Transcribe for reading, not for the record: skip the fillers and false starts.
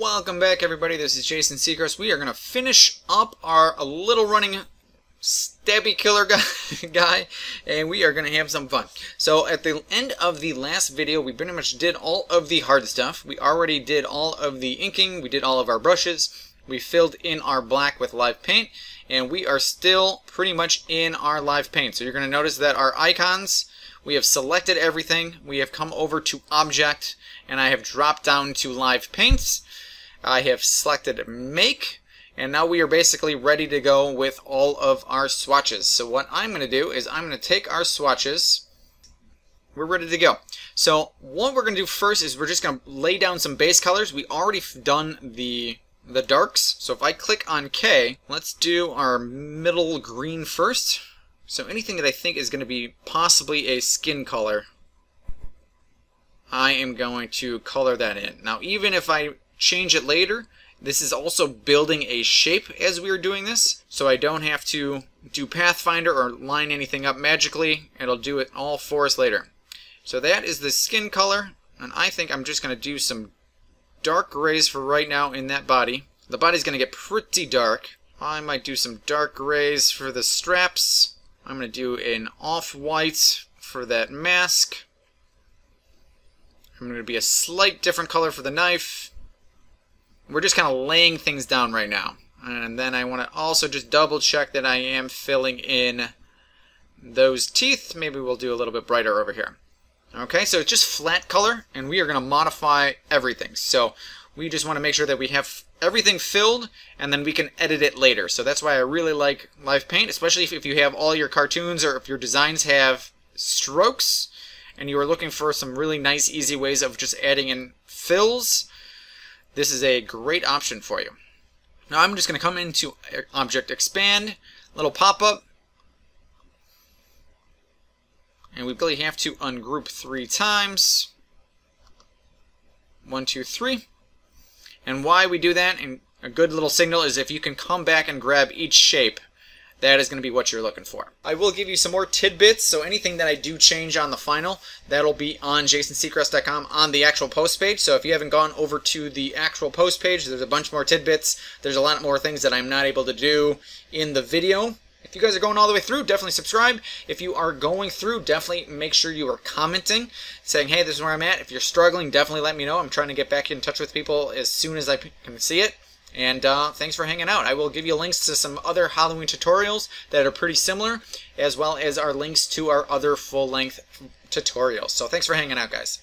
Welcome back, everybody. This is Jason Seacrest. We are going to finish up our little running stabby killer guy, and we are going to have some fun. So at the end of the last video, we pretty much did all of the hard stuff. We already did all of the inking. We did all of our brushes. We filled in our black with live paint, and we are still pretty much in our live paint. So you're going to notice that our icons, we have selected everything. We have come over to Object, and I have dropped down to Live Paints. I have selected Make, and now we are basically ready to go with all of our swatches. So what I'm going to do is I'm going to take our swatches. We're ready to go. So what we're going to do first is we're just going to lay down some base colors. We already done the darks. So if I click on K, let's do our middle green first. So anything that I think is going to be possibly a skin color, I am going to color that in. Now even if I change it later, this is also building a shape as we are doing this, so I don't have to do Pathfinder or line anything up magically. It'll do it all for us later. So that is the skin color, and I think I'm just going to do some dark grays for right now in that body. The body's going to get pretty dark. I might do some dark grays for the straps. I'm going to do an off-white for that mask. I'm going to be a slight different color for the knife. We're just kind of laying things down right now. And then I want to also just double check that I am filling in those teeth. Maybe we'll do a little bit brighter over here. Okay, so it's just flat color, and we are going to modify everything. So we just want to make sure that we have everything filled, and then we can edit it later. So that's why I really like Live Paint, especially if you have all your cartoons or if your designs have strokes, and you are looking for some really nice, easy ways of just adding in fills. This is a great option for you. Now I'm just going to come into Object Expand, little pop-up, and we really have to ungroup 3 times. 1, 2, 3. And why we do that, and a good little signal, is if you can come back and grab each shape, that is going to be what you're looking for. I will give you some more tidbits, so anything that I do change on the final, that'll be on jasonseacrest.com on the actual post page. So if you haven't gone over to the actual post page, there's a bunch more tidbits. There's a lot more things that I'm not able to do in the video. If you guys are going all the way through, definitely subscribe. If you are going through, definitely make sure you are commenting, saying, hey, this is where I'm at. If you're struggling, definitely let me know. I'm trying to get back in touch with people as soon as I can see it. And thanks for hanging out. I will give you links to some other Halloween tutorials that are pretty similar, as well as our links to our other full-length tutorials. So thanks for hanging out, guys.